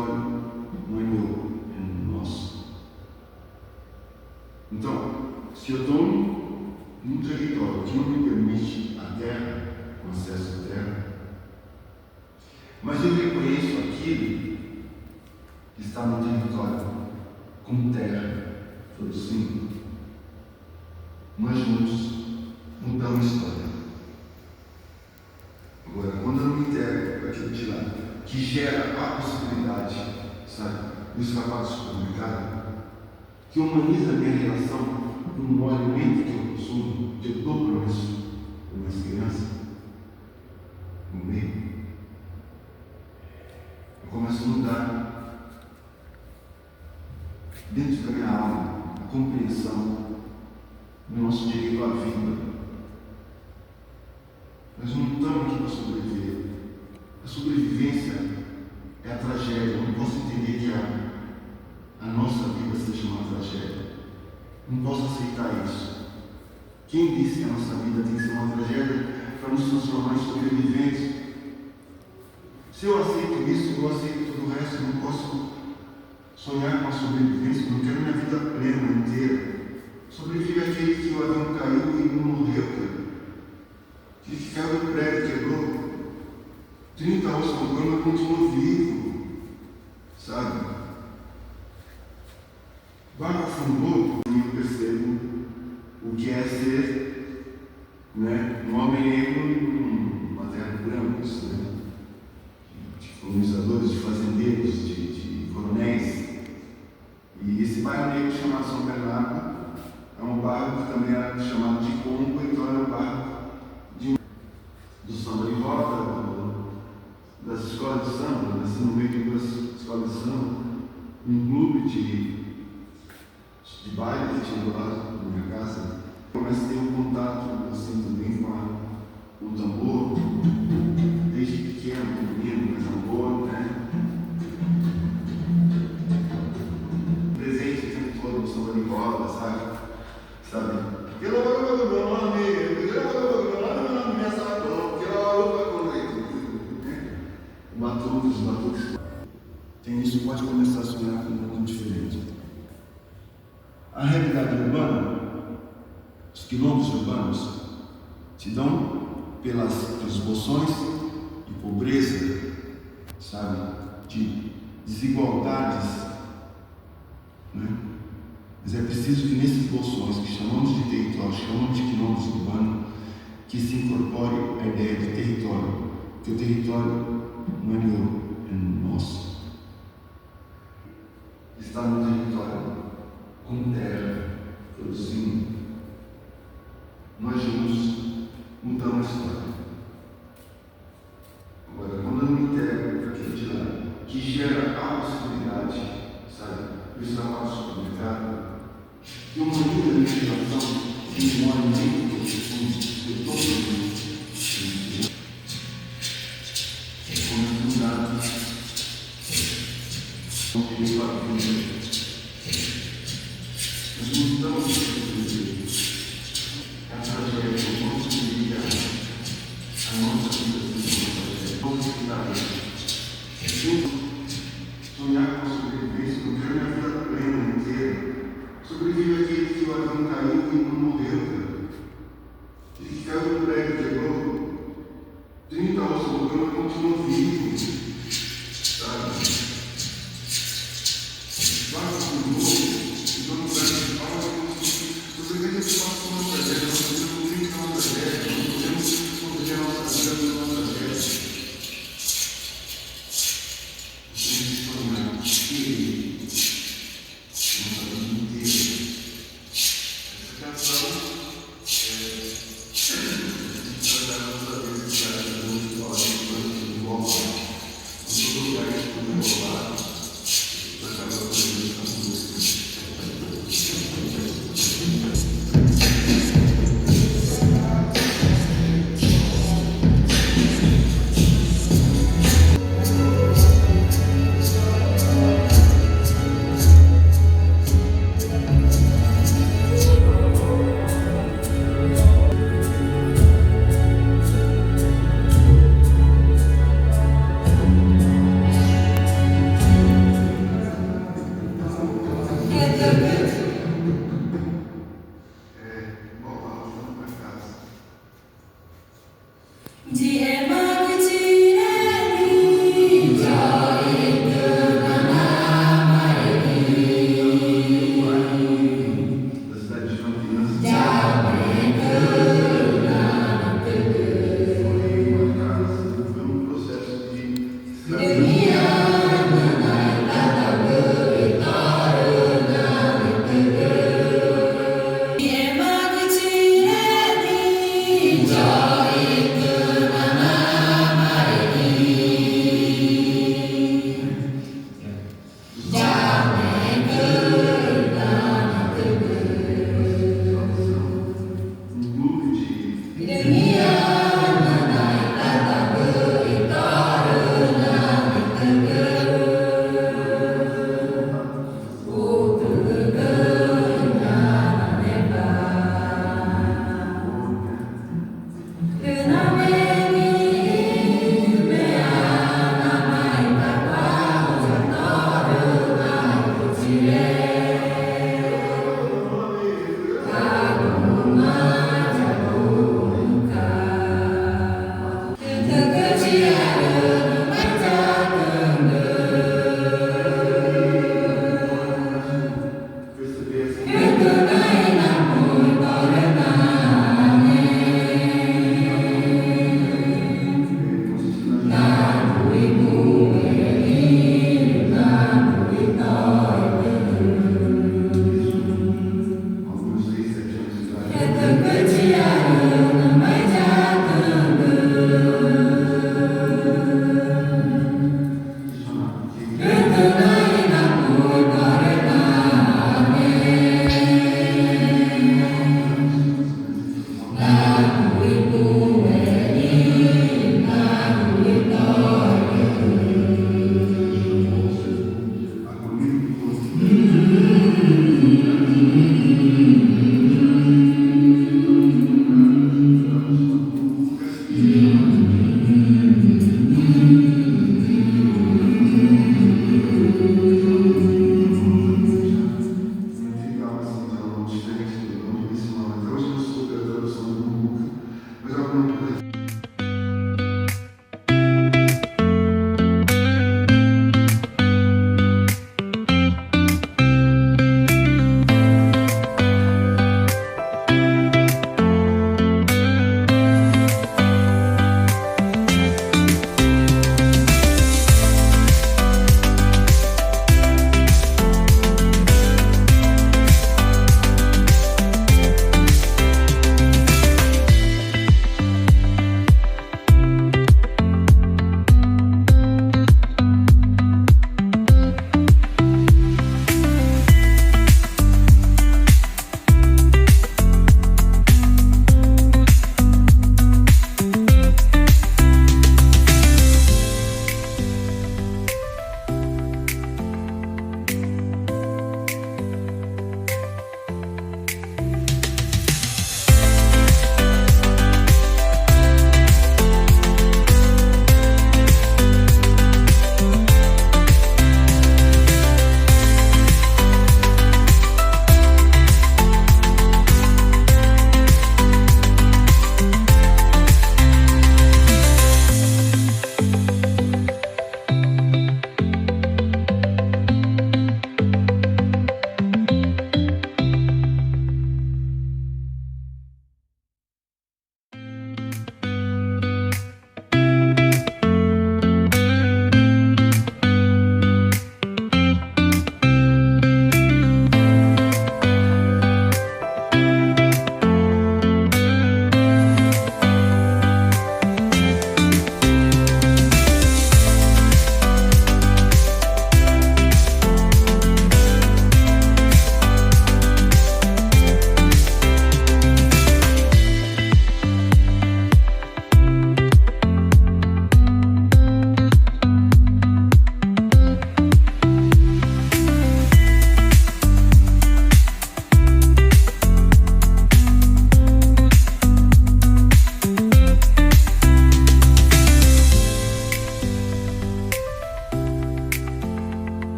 território não é meu, é nosso. Então, se eu estou num território que não me permite a terra, o acesso à terra, mas eu reconheço aquilo que está no território como terra, produzindo, nós juntos mudamos a história. Agora, quando eu me entrego para aquilo de lá, que gera a possibilidade, sabe, do escapado supermercado, que humaniza a minha relação com o alimento que eu consumo, que eu dou para minhas crianças, no meio, eu começo a mudar dentro da minha alma a compreensão do nosso direito à vida. Nós não estamos aqui para sobreviver. A sobrevivência é a tragédia. Eu não posso entender que a nossa vida seja uma tragédia. Não posso aceitar isso. Quem disse que a nossa vida tem que ser uma tragédia para nos transformar em sobreviventes? Se eu aceito isso, eu aceito todo o resto. Eu não posso sonhar com a sobrevivência. Eu não quero minha vida plena, inteira. Sobrevive aquele que o avião caiu e não morreu, cara. Que caiu do prédio, quebrou 30 ossos no corpo, mas continuou vivo, sabe? Barco afundou, eu percebo o que é ser, né, um homem negro numa terra de brancos, né? De colonizadores, de fazendeiros, de coronéis. E esse bairro negro chamado São Bernardo é um bairro que também era chamado de Congo, então era um bairro do samba de roda, das escolas de samba, nasci no meio de duas escolas de samba, um clube de baile que tinha do lado da minha casa. Comecei a ter um contato assim também com o tambor, desde pequeno, menino, mas tambor, né? Presente o tempo todo no samba de roda, sabe? Batuques. Tem isso, pode começar a sonhar com um mundo diferente. A realidade urbana, os quilombos urbanos, se dão pelas bolsões de pobreza, sabe, de desigualdades, né? Mas é preciso que nesses bolsões, que chamamos de território, chamamos de quilombos urbanos, que se incorpore a ideia de território, que o território não é meu, é nosso. Está no território, com terra, produzindo. Nós juntos mudamos a história. Agora, quando eu me entrego para aquilo de lá, que gera a possibilidade, sabe, do escapado supermercado, que uma vida de geração de um alimento que eu consumo, de todo mundo. Nós mudamos a vida. É a tragédia.